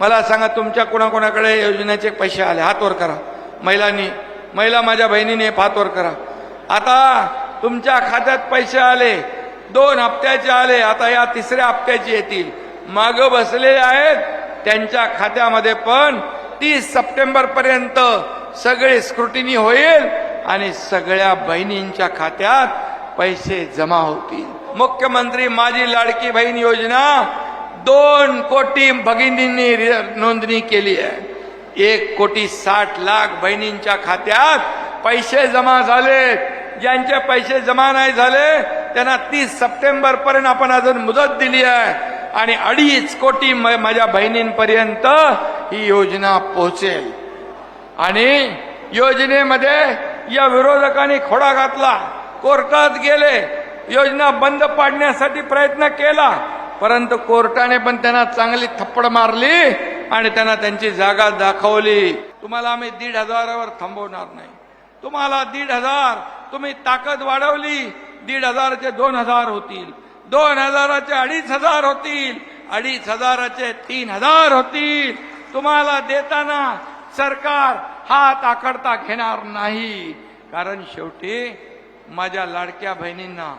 मला सांगा तुमच्या कोणाकोणाकडे योजनेचे पैसे आले? हात वर करा. महिला माझ्या बहिणीने हात वर करा. आता तुमच्या खात्यात पैसे आले, 2 हप्त्याचे आले, आता या 3ऱ्या हप्त्याचे येतील. माग बसलेले आहेत त्यांच्या खात्यामध्ये पण 30 सप्टेंबर पर्यंत सगळे स्क्रुटिनी होईल आणि सगळ्या बहिणींच्या खात्यात पैसे जमा होतील. मुख्यमंत्री माझी लाडकी बहीण योजना 2 कोटी भगिनींनी नोंदणी केली आहे. 1,60,00,000 बहिणींच्या खात्यात पैसे जमा झाले. ज्यांचे पैसे जमा नाही झाले त्यांना 30 सप्टेंबर पर्यंत आपण अजून मुदत दिली आहे आणि 2.5 कोटी माझ्या बहिणींपर्यंत ही योजना पोहोचेल. आणि योजनेमध्ये या विरोधकांनी खोडा घातला, कोर्टात गेले, योजना बंद पाडण्यासाठी प्रयत्न केला, परंतु कोर्टाने पण त्यांना चांगली थप्पड मारली आणि त्यांना त्यांची जागा दाखवली. तुम्हाला आम्ही 1,500वर थांबवणार नाही. तुम्हाला 1,500 तुम्ही ताकद वाढवली, 1,500चे 2,000 होतील, 2,000चे 2,500 होतील, 2,500चे 3,000 होतील. तुम्हाला देताना सरकार हात आखडता घेणार नाही, कारण शेवटी माझ्या लाडक्या बहिणींना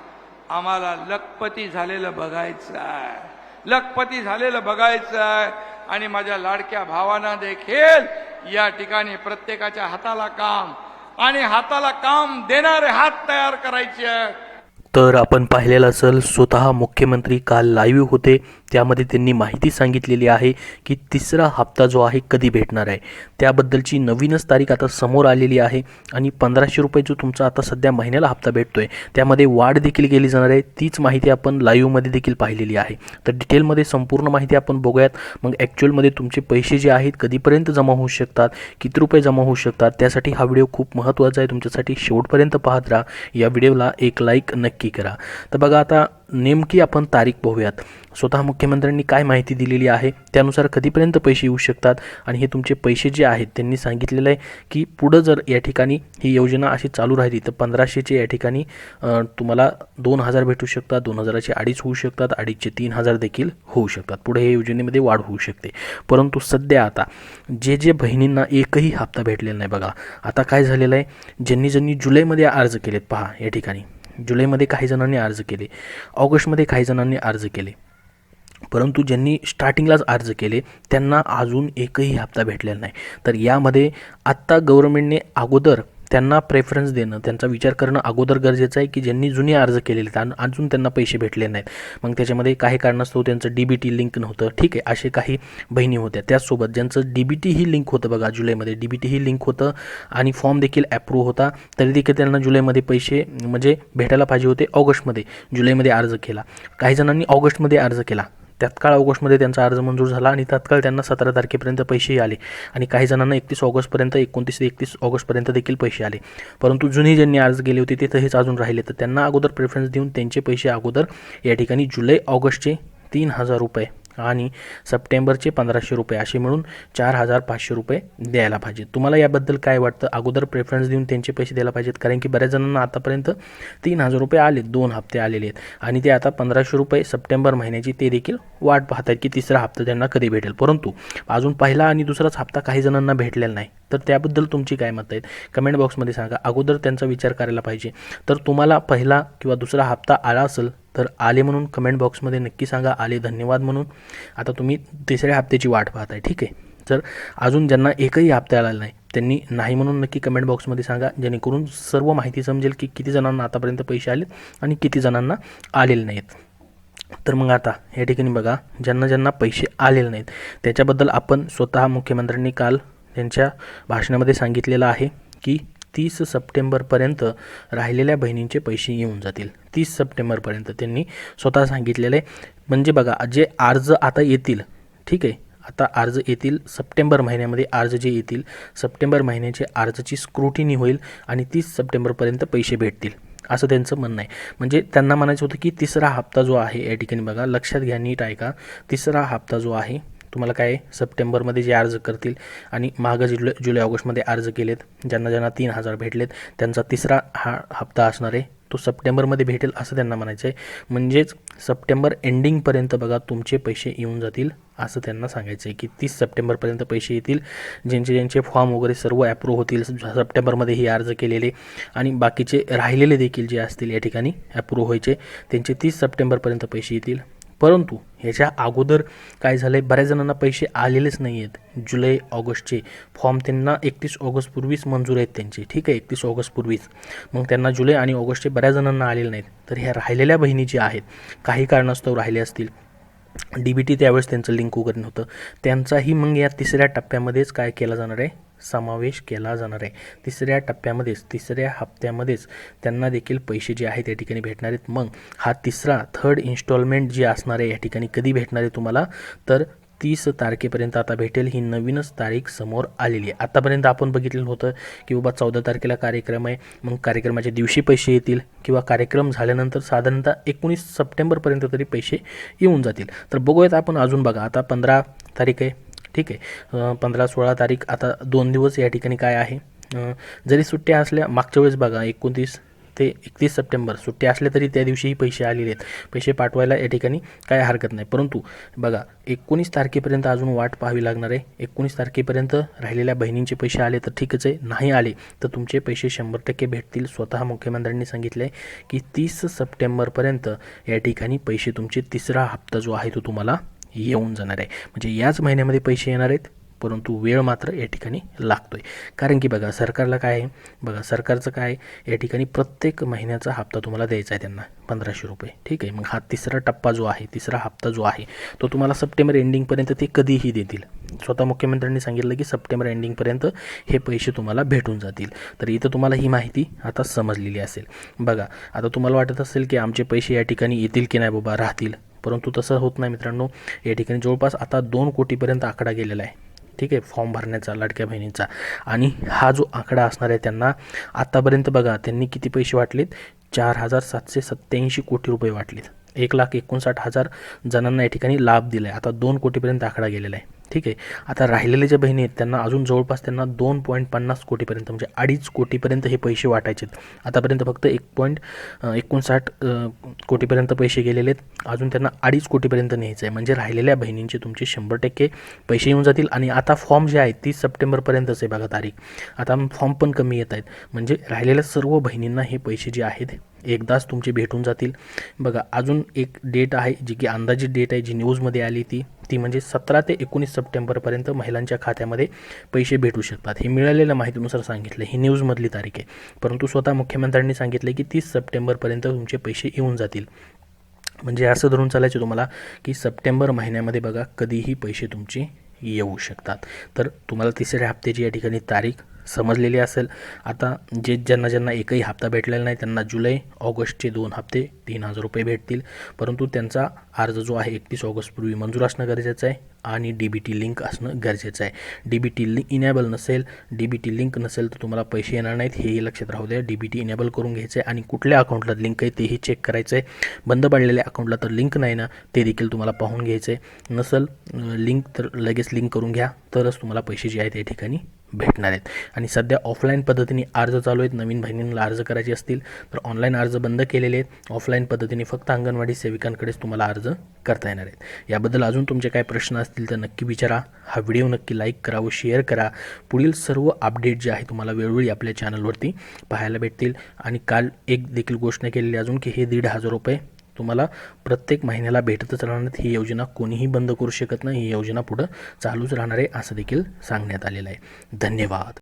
आम्हाला लखपती झालेलं बघायचं आहे, लखपती झालेलं बघायचं आहे. आणि माझ्या लाडक्या भावांना देखील या ठिकाणी प्रत्येकाच्या हाताला काम आणि हाताला काम देणारे हात तयार करायचे आहेत. तर आपण पाहिलेलं असेल, स्वतः मुख्यमंत्री काल लाईव्ह होते, त्यामध्ये त्यांनी माहिती सांगितलेली आहे की 3रा हप्ता जो आहे कधी भेटणार आहे. त्याबद्दलची नवीनच तारीख आता समोर आलेली आहे आणि 1,500 रुपये जो तुमचा आता सध्या महिन्याला हप्ता भेटतोय त्यामध्ये वाढ देखील केली जाणार आहे. तीच माहिती आपण लाईव्हमध्ये देखील पाहिलेली आहे. तर डिटेलमध्ये संपूर्ण माहिती आपण बघूयात. मग ॲक्च्युअलमध्ये तुमचे पैसे जे आहेत कधीपर्यंत जमा होऊ शकतात, किती रुपये जमा होऊ शकतात, त्यासाठी हा व्हिडिओ खूप महत्त्वाचा आहे. तुमच्यासाठी शेवटपर्यंत पाहत राहा. या व्हिडिओला एक लाईक नक्की करा. तर बघा, आता नेमकी आपण तारीख पाहूयात. स्वतः मुख्यमंत्र्यांनी काय माहिती दिलेली आहे, त्यानुसार कधीपर्यंत पैसे येऊ शकतात आणि हे तुमचे पैसे जे आहेत त्यांनी सांगितलेलं आहे की पुढं जर या ठिकाणी ही योजना अशी चालू राहिली तर 1,500चे या ठिकाणी तुम्हाला 2,000 भेटू शकतात, 2,000चे 2.5 होऊ शकतात, 2.5चे 3,000 देखील होऊ शकतात. पुढे हे योजनेमध्ये वाढ होऊ शकते. परंतु सध्या आता जे बहिणींना एकही हप्ता भेटलेला नाही, बघा आता काय झालेलं आहे, ज्यांनी जुलैमध्ये अर्ज केलेत, पहा या ठिकाणी जुलैमध्ये काही जणांनी अर्ज केले, ऑगस्टमध्ये काही जणांनी अर्ज केले, परंतु ज्यांनी स्टार्टिंगलाच अर्ज केले त्यांना अजून एकही हप्ता भेटलेला नाही. तर यामध्ये आत्ता गव्हर्नमेंटने अगोदर त्यांना प्रेफरन्स देणं, त्यांचा विचार करणं अगोदर गरजेचं आहे की ज्यांनी जुने अर्ज केलेले अजून त्यांना पैसे भेटले नाहीत. मग त्याच्यामध्ये काही कारणास्तव त्यांचं DBT लिंक नव्हतं, ठीक आहे, असे काही बहिणी होत्या. त्याचसोबत ज्यांचं DBT ही लिंक होतं, बघा जुलैमध्ये DBT ही लिंक होतं आणि फॉर्म देखील ॲप्रूव्ह होता, तरी देखील त्यांना जुलैमध्ये पैसे म्हणजे भेटायला पाहिजे होते. ऑगस्टमध्ये जुलैमध्ये अर्ज केला, काही जणांनी ऑगस्टमध्ये अर्ज केला, तत्काळ ऑगस्टमध्ये त्यांचा अर्ज मंजूर झाला आणि तत्काळ त्यांना 17 तारखेपर्यंत पैसे आले आणि काही जणांना 31 ऑगस्टपर्यंत 29 ते 31 ऑगस्टपर्यंत देखील पैसे आले. परंतु जुनी ज्यांनी अर्ज केले होते ते तसेच अजून राहिले, तर त्यांना अगोदर प्रेफरन्स देऊन त्यांचे पैसे अगोदर या ठिकाणी जुलै ऑगस्टचे 3,000 रुपये आणि सप्टेंबरचे 1,500 रुपये असे मिळून 4,500 रुपये द्यायला पाहिजे. तुम्हाला याबद्दल काय वाटतं? अगोदर प्रेफरन्स देऊन त्यांचे पैसे द्यायला पाहिजेत, कारण की बऱ्याच जणांना आतापर्यंत 3,000 रुपये आले, 2 हप्ते आलेले आहेत आणि ते आता 1,500 रुपये सप्टेंबर महिन्याची ते देखील वाट पाहत आहेत की 3रा हप्ता त्यांना कधी भेटेल. परंतु अजून पहिला आणि दुसराच हप्ता काही जणांना भेटलेला नाही. तर त्याबद्दल तुमची काय मत आहेत कमेंट बॉक्समध्ये सांगा. अगोदर त्यांचा विचार करायला पाहिजे. तर तुम्हाला पहिला किंवा दुसरा हप्ता आला असेल तर आले म्हणून कमेंट बॉक्समध्ये नक्की सांगा, आले धन्यवाद म्हणून. आता तुम्ही 3ऱ्या हप्त्याची वाट पाहताय, ठीक आहे. जर अजून ज्यांना एकही हप्ता आला नाही त्यांनी नाही म्हणून नक्की कमेंट बॉक्समध्ये सांगा, जेणेकरून सर्व माहिती समजेल की किती जणांना आतापर्यंत पैसे आलेत आणि किती जणांना आलेले नाहीत. तर मग आता या ठिकाणी बघा, ज्यांना पैसे आलेले नाहीत त्याच्याबद्दल आपण स्वतः मुख्यमंत्र्यांनी काल त्यांच्या भाषणामध्ये सांगितलेलं आहे की 30 सप्टेंबरपर्यंत राहिलेल्या बहिणींचे पैसे येऊन जातील. 30 सप्टेंबरपर्यंत त्यांनी स्वतः सांगितलेलं आहे. म्हणजे बघा, जे अर्ज आता येतील, ठीक आहे, आता अर्ज येतील सप्टेंबर महिन्यामध्ये, अर्ज जे येतील सप्टेंबर महिन्याचे अर्जाची स्क्रुटिनी होईल आणि 30 सप्टेंबरपर्यंत पैसे भेटतील असं त्यांचं म्हणणं आहे. म्हणजे त्यांना म्हणायचं होतं की 3रा हप्ता जो आहे या ठिकाणी बघा, लक्षात घ्या नीट ऐका, 3रा हप्ता जो आहे तुम्हाला काय सप्टेंबरमध्ये जे अर्ज करतील आणि मागं जुलै ऑगस्टमध्ये अर्ज केलेत, ज्यांना 3,000 भेटलेत त्यांचा 3रा हा हप्ता असणार आहे, तो सप्टेंबरमध्ये भेटेल असं त्यांना म्हणायचं आहे. म्हणजेच सप्टेंबर एंडिंगपर्यंत बघा तुमचे पैसे येऊन जातील असं त्यांना सांगायचं आहे की 30 सप्टेंबरपर्यंत पैसे येतील. ज्यांचे फॉर्म वगैरे सर्व ॲप्रूव्ह होतील सप्टेंबरमध्ये हे अर्ज केलेले, आणि बाकीचे राहिलेले देखील जे असतील या ठिकाणी ॲप्रूव्ह व्हायचे त्यांचे 30 सप्टेंबरपर्यंत पैसे येतील. परंतु ह्याच्या अगोदर काय झालं आहे, बऱ्याच जणांना पैसे आलेलेच नाही आहेत. जुलै ऑगस्टचे फॉर्म त्यांना 31 ऑगस्टपूर्वीच मंजूर आहेत त्यांचे, ठीक आहे, 31 ऑगस्टपूर्वीच. मग त्यांना जुलै आणि ऑगस्टचे बऱ्याच जणांना आलेले नाहीत. तर ह्या राहिलेल्या बहिणी ज्या आहेत, काही कारणास्तव राहिले असतील, DBT त्यावेळेस त्यांचं लिंक वगैरे नव्हतं, त्यांचाही मग या तिसऱ्या टप्प्यामध्येच काय केला जाणार आहे, समावेश केला जाणार आहे. तिसऱ्या टप्प्यामध्येच, तिसऱ्या हप्त्यामध्येच त्यांना देखील पैसे जे आहेत या ठिकाणी भेटणार आहेत. मग हा थर्ड इन्स्टॉलमेंट जी असणार आहे या ठिकाणी कधी भेटणार आहे तुम्हाला, तर 30 तारखेपर्यंत आता भेटेल. ही नवीनच तारीख समोर आलेली आहे. आतापर्यंत आपण बघितलेलं होतं की बाबा 14 तारखेला कार्यक्रम आहे, मग कार्यक्रमाच्या दिवशी पैसे येतील, किंवा कार्यक्रम झाल्यानंतर साधारणतः 19 सप्टेंबरपर्यंत तरी पैसे येऊन जातील. तर बघूयात आपण अजून. बघा आता 15 तारीख आहे, ठीक आहे, 15-16 तारीख, आता 2 दिवस या ठिकाणी काय आहे, जरी सुट्ट्या असल्या मागच्या वेळेस बघा 29 ते 31 सप्टेंबर सुट्ट्या असल्या तरी त्या दिवशीही पैसे आलेले आहेत. पैसे पाठवायला या ठिकाणी काय हरकत नाही. परंतु बघा 19 तारखेपर्यंत अजून वाट पाहावी लागणार आहे. 19 तारखेपर्यंत राहिलेल्या बहिणींचे पैसे आले तर ठीकच आहे, नाही आले तर तुमचे पैसे 100% भेटतील. स्वतः मुख्यमंत्र्यांनी सांगितलं आहे की 30 सप्टेंबरपर्यंत या ठिकाणी पैसे तुमचे तिसरा हप्ता जो आहे तो तुम्हाला येऊन जाणार आहे. म्हणजे याच महिन्यामध्ये पैसे येणार आहेत, परंतु वेळ मात्र या ठिकाणी लागतो आहे. कारण की बघा सरकारला काय आहे, बघा सरकारचं काय या ठिकाणी प्रत्येक महिन्याचा हप्ता तुम्हाला द्यायचा आहे त्यांना 1500 रुपये, ठीक आहे. मग हा तिसरा टप्पा जो आहे, तिसरा हप्ता जो आहे तो तुम्हाला सप्टेंबर एंडिंगपर्यंत ते कधीही देतील. स्वतः मुख्यमंत्र्यांनी सांगितलं की सप्टेंबर एंडिंगपर्यंत हे पैसे तुम्हाला भेटून जातील. तर इथं तुम्हाला ही माहिती आता समजलेली असेल. बघा आता तुम्हाला वाटत असेल की आमचे पैसे या ठिकाणी येतील की नाही बाबा, राहतील, परंतु तसं होत नाही मित्रांनो. या ठिकाणी जवळपास आता 2 कोटीपर्यंत आकडा गेलेला आहे, ठीक आहे, फॉर्म भरण्याचा लाडक्या बहिणींचा. आणि हा जो आकडा असणार आहे त्यांना आतापर्यंत बघा त्यांनी किती पैसे वाटलेत, 4,787 कोटी रुपये वाटलेत. 1,59,000 जणांना या ठिकाणी लाभ दिला आहे. आता 2 कोटीपर्यंत आकडा गेलेला आहे, ठीक आहे. आता राहिलेले जे बहिणी आहेत त्यांना अजून जवळपास त्यांना 2.50 कोटीपर्यंत म्हणजे 2.5 कोटीपर्यंत हे पैसे वाटायचे आहेत. आतापर्यंत फक्त 1.59 कोटीपर्यंत पैसे गेलेले आहेत, अजून त्यांना 2.5 कोटीपर्यंत न्यायचं आहे. म्हणजे राहिलेल्या बहिणींचे तुमचे 100% पैसे येऊन जातील. आणि आता फॉर्म जे आहेत 30 सप्टेंबरपर्यंतच आहे बघा तारीख. आता फॉर्म पण कमी येत आहेत, म्हणजे राहिलेल्या सर्व बहिणींना हे पैसे जे आहेत एकदाच तुमचे भेटून जातील. बघा अजून एक डेट आहे जी की अंदाजित डेट आहे, जी न्यूजमध्ये आली ती म्हणजे 17 ते 19 सप्टेंबरपर्यंत महिलांच्या खात्यामध्ये पैसे भेटू शकतात. हे मिळालेल्या माहितीनुसार सांगितलं, ही न्यूजमधली तारीख आहे. परंतु स्वतः मुख्यमंत्र्यांनी सांगितलं की 30 सप्टेंबरपर्यंत तुमचे पैसे येऊन जातील. म्हणजे असं धरून चालायचं तुम्हाला की सप्टेंबर महिन्यामध्ये बघा कधीही पैसे तुमचे येऊ शकतात. तर तुम्हाला तिसऱ्या हप्त्याची या ठिकाणी तारीख समजलेली असेल. आता ज्यांना एकही हप्ता भेटलेला नाही त्यांना जुलै ऑगस्टचे 2 हप्ते 3,000 रुपये भेटतील. परंतु त्यांचा अर्ज जो आहे 31 ऑगस्टपूर्वी मंजूर असणं गरजेचं आहे आणि DBT लिंक असणं गरजेचं आहे. DBT लिंक इनेबल नसेल, DBT लिंक नसेल तर तुम्हाला पैसे येणार नाहीत, हेही लक्षात राहू द्या. DBT इनेबल करून घ्यायचं आहे आणि कुठल्या अकाउंटला लिंक आहे तेही चेक करायचं आहे. बंद पडलेल्या अकाउंटला तर लिंक नाही ना, ते देखील तुम्हाला पाहून घ्यायचं आहे. नसेल लिंक तर लगेच लिंक करून घ्या, तरच तुम्हाला पैसे जे आहेत या ठिकाणी भेटणार आहेत. आणि सध्या ऑफलाईन पद्धतीने अर्ज चालू आहेत. नवीन बहिणींना अर्ज करायचे असतील तर ऑनलाईन अर्ज बंद केलेले आहेत. ऑफलाईन पद्धतीने फक्त अंगणवाडी सेविकांकडेच तुम्हाला अर्ज करता येणार आहेत. याबद्दल अजून तुमचे काय प्रश्न असतील तर नक्की विचारा. हा व्हिडिओ नक्की लाईक करा व शेअर करा. पुढील सर्व अपडेट जे आहे तुम्हाला वेळोवेळी आपल्या चॅनलवरती पाहायला भेटतील. आणि काल एक देखील घोषणा केलेली अजून की हे 1,500 रुपये तुम्हाला प्रत्येक महिन्याला भेटतच राहणार. ही योजना कोणीही बंद करू शकत नाही, ही योजना पुढं चालूच राहणार आहे असं देखील सांगण्यात आलेलं आहे. धन्यवाद.